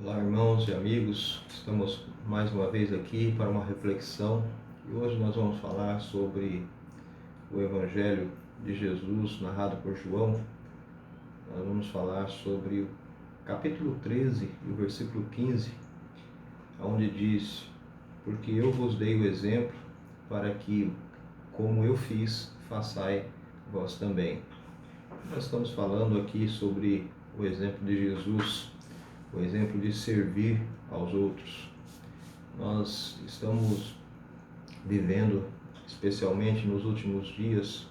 Olá, irmãos e amigos, estamos mais uma vez aqui para uma reflexão e hoje nós vamos falar sobre o Evangelho de Jesus narrado por João. Nós vamos falar sobre o capítulo 13 e o versículo 15, onde diz: porque eu vos dei o exemplo para que, como eu fiz, façai vós também. Nós estamos falando aqui sobre o exemplo de Jesus, o exemplo de servir aos outros. Nós estamos vivendo, especialmente nos últimos dias,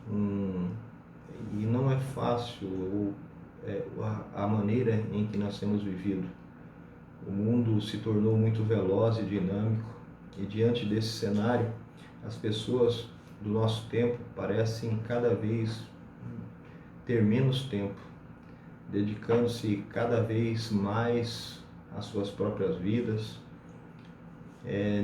e não é fácil a maneira em que nós temos vivido. O mundo se tornou muito veloz e dinâmico, e diante desse cenário, as pessoas do nosso tempo parecem cada vez ter menos tempo, dedicando-se cada vez mais às suas próprias vidas.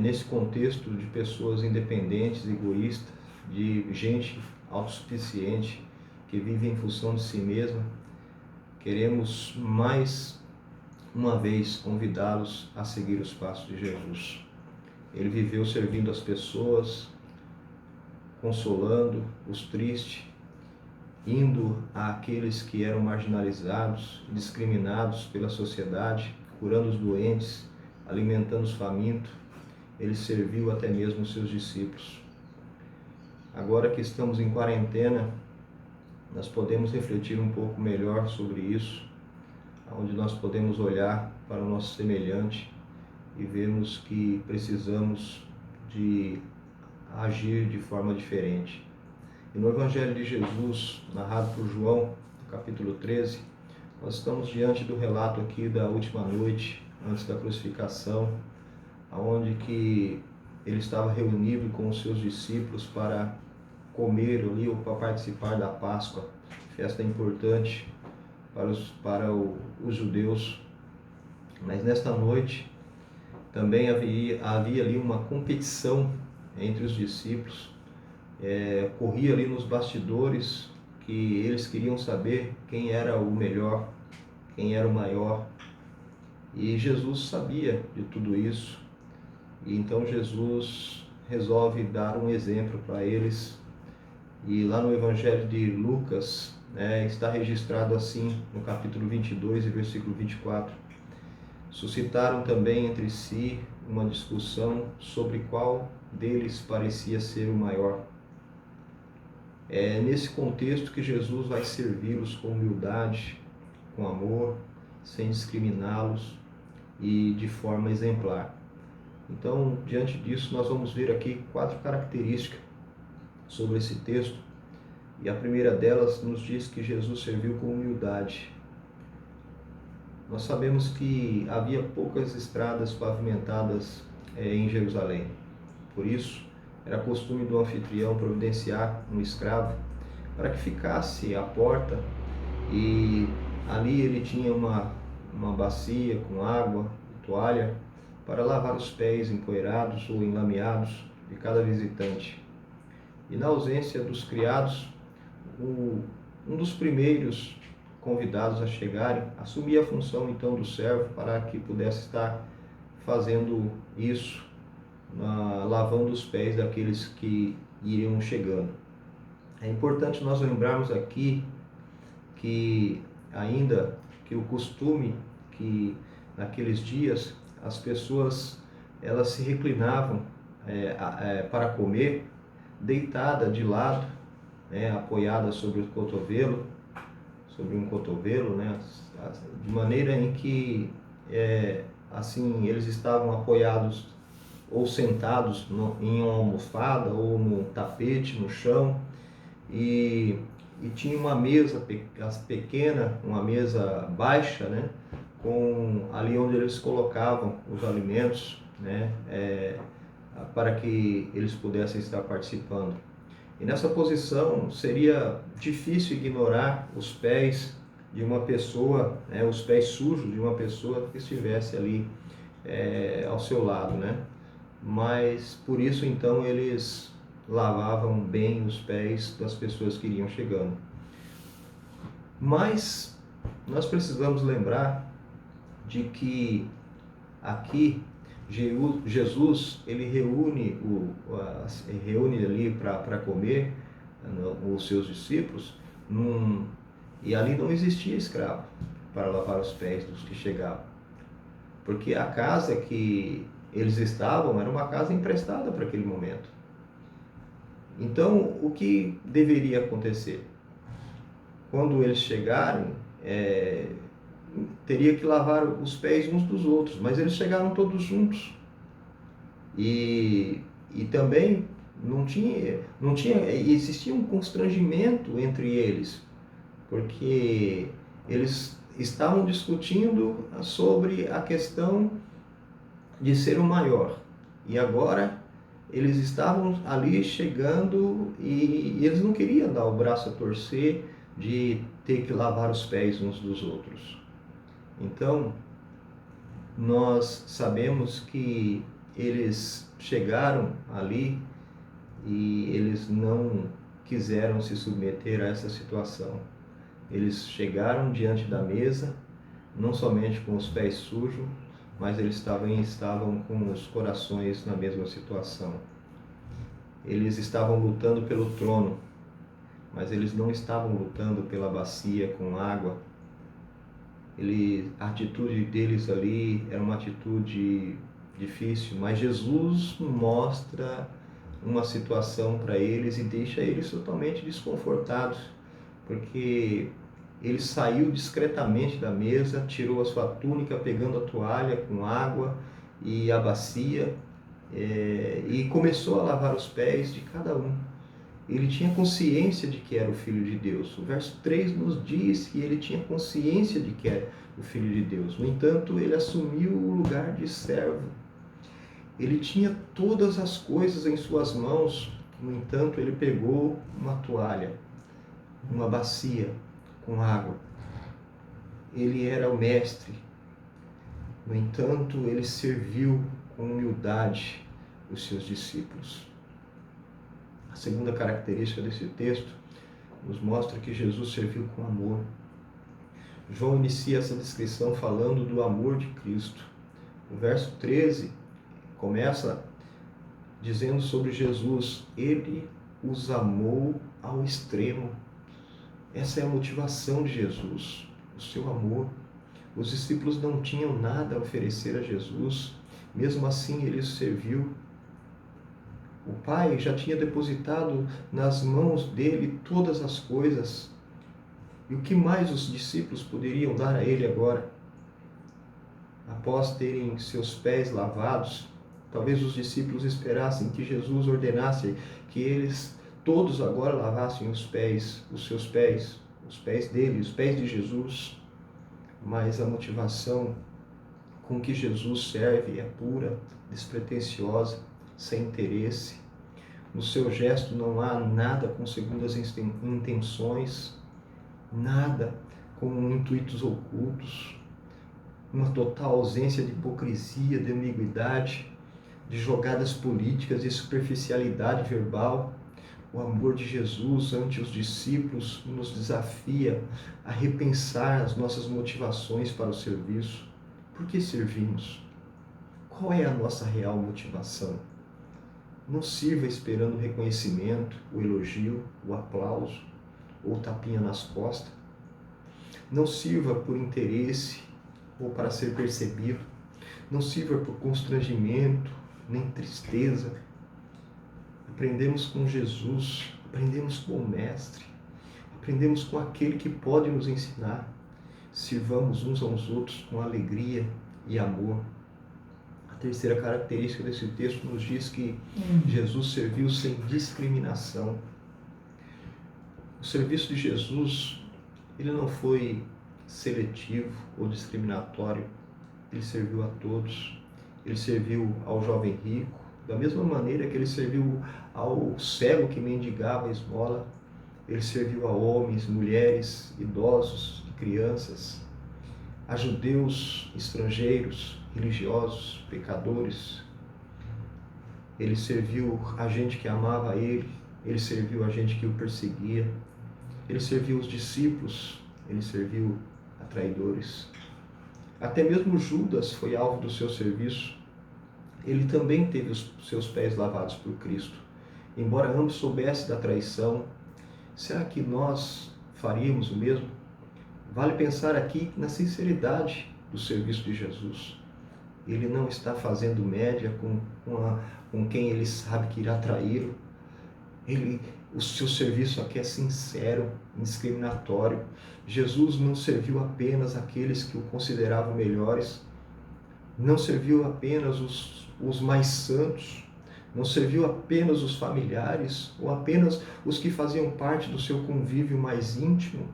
Nesse contexto de pessoas independentes, egoístas, de gente autossuficiente, que vive em função de si mesma, queremos mais uma vez convidá-los a seguir os passos de Jesus. Ele viveu servindo as pessoas, consolando os tristes, indo àqueles que eram marginalizados, discriminados pela sociedade, curando os doentes, alimentando os famintos. Ele serviu até mesmo os seus discípulos. Agora que estamos em quarentena, nós podemos refletir um pouco melhor sobre isso, onde nós podemos olhar para o nosso semelhante e vermos que precisamos de agir de forma diferente. E no Evangelho de Jesus, narrado por João, no capítulo 13, nós estamos diante do relato aqui da última noite, antes da crucificação, onde que ele estava reunido com os seus discípulos para comer ali ou para participar da Páscoa, festa importante para os judeus. Mas nesta noite também havia ali uma competição entre os discípulos. Corria ali nos bastidores que eles queriam saber quem era o melhor, quem era o maior. E Jesus sabia de tudo isso. E então Jesus resolve dar um exemplo para eles. E lá no Evangelho de Lucas, está registrado assim, no capítulo 22 e versículo 24. Suscitaram também entre si uma discussão sobre qual deles parecia ser o maior. É nesse contexto que Jesus vai servi-los com humildade, com amor, sem discriminá-los e de forma exemplar. Então, diante disso, nós vamos ver aqui 4 características sobre esse texto. E a primeira delas nos diz que Jesus serviu com humildade. Nós sabemos que havia poucas estradas pavimentadas em Jerusalém. Por isso, era costume do anfitrião providenciar um escravo para que ficasse à porta, e ali ele tinha uma bacia com água e toalha para lavar os pés empoeirados ou enlameados de cada visitante. E na ausência dos criados, um dos primeiros convidados a chegarem assumia a função então do servo para que pudesse estar fazendo isso, lavando os pés daqueles que iriam chegando. É importante nós lembrarmos aqui que ainda que o costume que naqueles dias as pessoas elas se reclinavam para comer deitada de lado, apoiada sobre um cotovelo, de maneira em que assim eles estavam apoiados ou sentados em uma almofada ou no tapete, no chão, e tinha uma mesa pequena, uma mesa baixa, com ali onde eles colocavam os alimentos, para que eles pudessem estar participando. E nessa posição seria difícil ignorar os pés de uma pessoa, os pés sujos de uma pessoa que estivesse ali ao seu lado, Mas por isso então eles lavavam bem os pés das pessoas que iriam chegando. Mas nós precisamos lembrar de que aqui Jesus ele reúne ali para comer os seus discípulos, e ali não existia escravo para lavar os pés dos que chegavam, porque a casa que eles estavam era uma casa emprestada para aquele momento. Então, o que deveria acontecer? Quando eles chegarem, teria que lavar os pés uns dos outros, mas eles chegaram todos juntos. E também existia um constrangimento entre eles, porque eles estavam discutindo sobre a questão de ser o maior. E agora eles estavam ali chegando e eles não queriam dar o braço a torcer de ter que lavar os pés uns dos outros. Então, nós sabemos que eles chegaram ali e eles não quiseram se submeter a essa situação. Eles chegaram diante da mesa, não somente com os pés sujos, mas eles estavam com os corações na mesma situação. Eles estavam lutando pelo trono, mas eles não estavam lutando pela bacia com água. A atitude deles ali era uma atitude difícil, mas Jesus mostra uma situação para eles e deixa eles totalmente desconfortados, porque ele saiu discretamente da mesa, tirou a sua túnica, pegando a toalha com água e a bacia, e começou a lavar os pés de cada um. Ele tinha consciência de que era o Filho de Deus. O verso 3 nos diz que ele tinha consciência de que era o Filho de Deus. No entanto, ele assumiu o lugar de servo. Ele tinha todas as coisas em suas mãos. No entanto, ele pegou uma toalha, uma bacia com água. Ele era o mestre. No entanto, ele serviu com humildade os seus discípulos. A segunda característica desse texto nos mostra que Jesus serviu com amor. João inicia essa descrição falando do amor de Cristo. O verso 13 começa dizendo sobre Jesus: ele os amou ao extremo. Essa é a motivação de Jesus, o seu amor. Os discípulos não tinham nada a oferecer a Jesus, mesmo assim ele os serviu. O Pai já tinha depositado nas mãos dele todas as coisas. E o que mais os discípulos poderiam dar a ele agora? Após terem seus pés lavados, talvez os discípulos esperassem que Jesus ordenasse que eles todos agora lavassem os seus pés, os pés dele, os pés de Jesus. Mas a motivação com que Jesus serve é pura, despretensiosa, sem interesse. No seu gesto não há nada com segundas intenções, nada com intuitos ocultos, uma total ausência de hipocrisia, de ambiguidade, de jogadas políticas, de superficialidade verbal. O amor de Jesus ante os discípulos nos desafia a repensar as nossas motivações para o serviço. Por que servimos? Qual é a nossa real motivação? Não sirva esperando o reconhecimento, o elogio, o aplauso ou tapinha nas costas. Não sirva por interesse ou para ser percebido. Não sirva por constrangimento, nem tristeza. Aprendemos com Jesus, aprendemos com o Mestre, aprendemos com aquele que pode nos ensinar. Sirvamos uns aos outros com alegria e amor. A terceira característica desse texto nos diz que Jesus serviu sem discriminação. O serviço de Jesus, ele não foi seletivo ou discriminatório. Ele serviu a todos. Ele serviu ao jovem rico, da mesma maneira que ele serviu ao cego que mendigava a esmola. Ele serviu a homens, mulheres, idosos e crianças, a judeus, estrangeiros, religiosos, pecadores. Ele serviu a gente que amava ele, ele serviu a gente que o perseguia, ele serviu os discípulos, ele serviu a traidores. Até mesmo Judas foi alvo do seu serviço. Ele também teve os seus pés lavados por Cristo. Embora ambos soubessem da traição, será que nós faríamos o mesmo? Vale pensar aqui na sinceridade do serviço de Jesus. Ele não está fazendo média com quem ele sabe que irá traí-lo. O seu serviço aqui é sincero, indiscriminatório. Jesus não serviu apenas aqueles que o consideravam melhores, não serviu apenas os mais santos, não serviu apenas os familiares ou apenas os que faziam parte do seu convívio mais íntimo.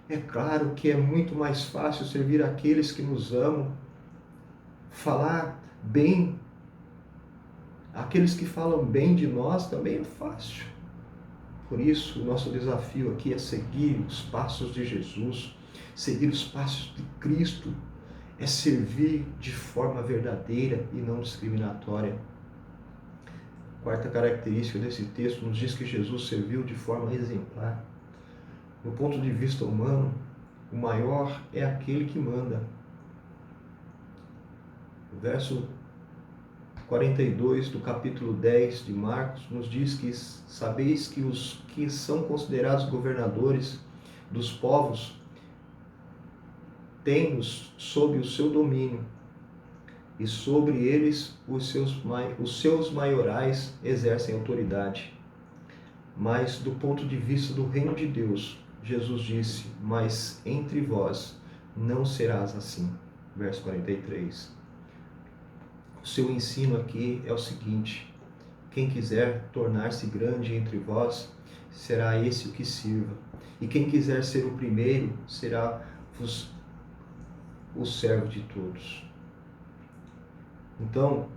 É claro que é muito mais fácil servir aqueles que nos amam, falar bem. Aqueles que falam bem de nós também é fácil. Por isso, o nosso desafio aqui é seguir os passos de Jesus, seguir os passos de Cristo, é servir de forma verdadeira e não discriminatória. A quarta característica desse texto nos diz que Jesus serviu de forma exemplar. Do ponto de vista humano, o maior é aquele que manda. O verso 42 do capítulo 10 de Marcos nos diz que sabeis que os que são considerados governadores dos povos têm-nos sob o seu domínio, e sobre eles os seus maiorais exercem autoridade. Mas do ponto de vista do reino de Deus, Jesus disse: mas entre vós não serás assim. Verso 43. O seu ensino aqui é o seguinte: quem quiser tornar-se grande entre vós, será esse o que sirva. E quem quiser ser o primeiro, será o servo de todos. Então,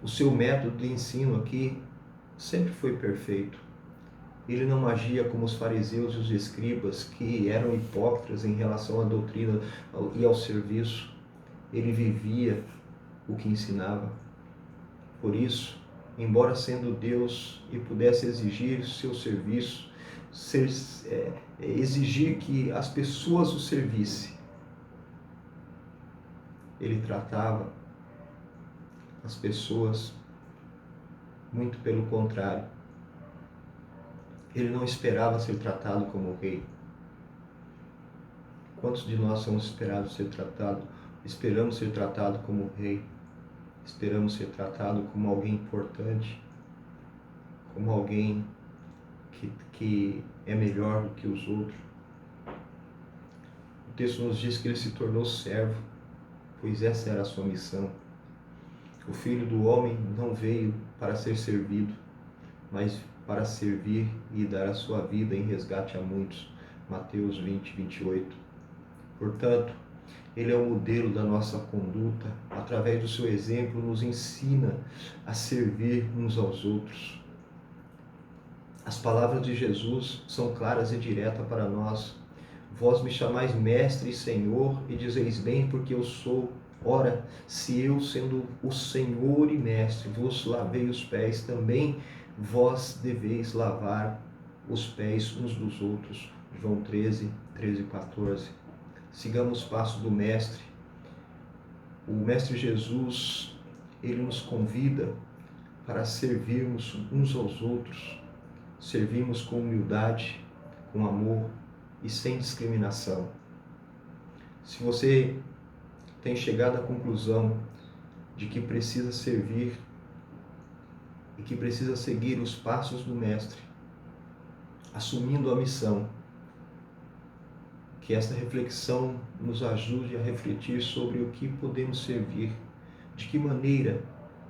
o seu método de ensino aqui sempre foi perfeito. Ele não agia como os fariseus e os escribas, que eram hipócritas em relação à doutrina e ao serviço. Ele vivia o que ensinava. Por isso, embora sendo Deus e pudesse exigir seu serviço, exigir que as pessoas o servissem, ele tratava as pessoas muito pelo contrário. Ele não esperava ser tratado como rei. Quantos de nós somos esperamos ser tratado como rei? Esperamos ser tratado como alguém importante, como alguém que é melhor do que os outros. O texto nos diz que ele se tornou servo, pois essa era a sua missão. O Filho do Homem não veio para ser servido, mas para servir e dar a sua vida em resgate a muitos. Mateus 20, 28. Portanto, ele é o modelo da nossa conduta. Através do seu exemplo, nos ensina a servir uns aos outros. As palavras de Jesus são claras e diretas para nós. Vós me chamais mestre e senhor, e dizeis bem, porque eu sou. Ora, se eu, sendo o Senhor e mestre, vos lavei os pés, também vós deveis lavar os pés uns dos outros. João 13, 13 e 14. Sigamos o passo do Mestre. O Mestre Jesus, ele nos convida para servirmos uns aos outros, servirmos com humildade, com amor e sem discriminação. Se você tem chegado à conclusão de que precisa servir e que precisa seguir os passos do Mestre, assumindo a missão, que esta reflexão nos ajude a refletir sobre o que podemos servir, de que maneira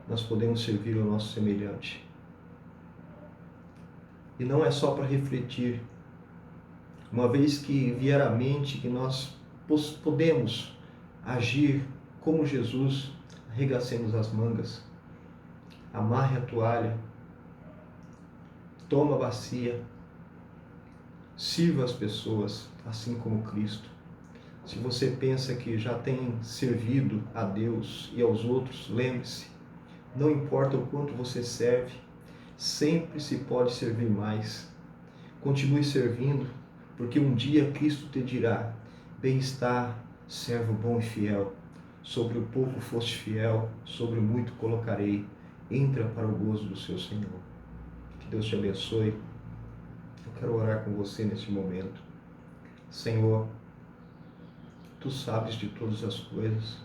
nós podemos servir ao nosso semelhante. E não é só para refletir, uma vez que vier à mente que nós podemos agir como Jesus, arregacemos as mangas, amarre a toalha, toma a bacia, sirva as pessoas, assim como Cristo. Se você pensa que já tem servido a Deus e aos outros, lembre-se, não importa o quanto você serve, sempre se pode servir mais. Continue servindo, porque um dia Cristo te dirá: bem está, servo bom e fiel, sobre o pouco foste fiel, sobre o muito colocarei, entra para o gozo do seu Senhor. Que Deus te abençoe. Eu quero orar com você neste momento. Senhor, Tu sabes de todas as coisas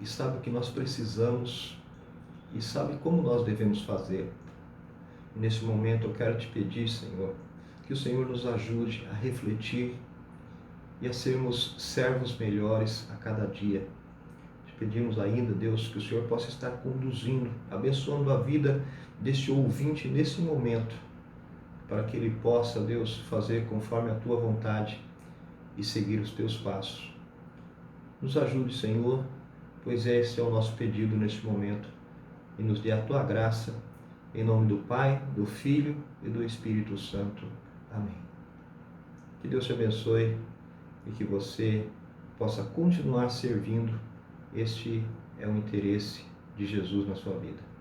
e sabe o que nós precisamos e sabe como nós devemos fazer. Nesse momento eu quero te pedir, Senhor, que o Senhor nos ajude a refletir e a sermos servos melhores a cada dia. Te pedimos ainda, Deus, que o Senhor possa estar conduzindo, abençoando a vida deste ouvinte nesse momento, para que ele possa, Deus, fazer conforme a Tua vontade e seguir os Teus passos. Nos ajude, Senhor, pois esse é o nosso pedido neste momento, e nos dê a Tua graça, em nome do Pai, do Filho e do Espírito Santo. Amém. Que Deus te abençoe e que você possa continuar servindo. Este é o interesse de Jesus na sua vida.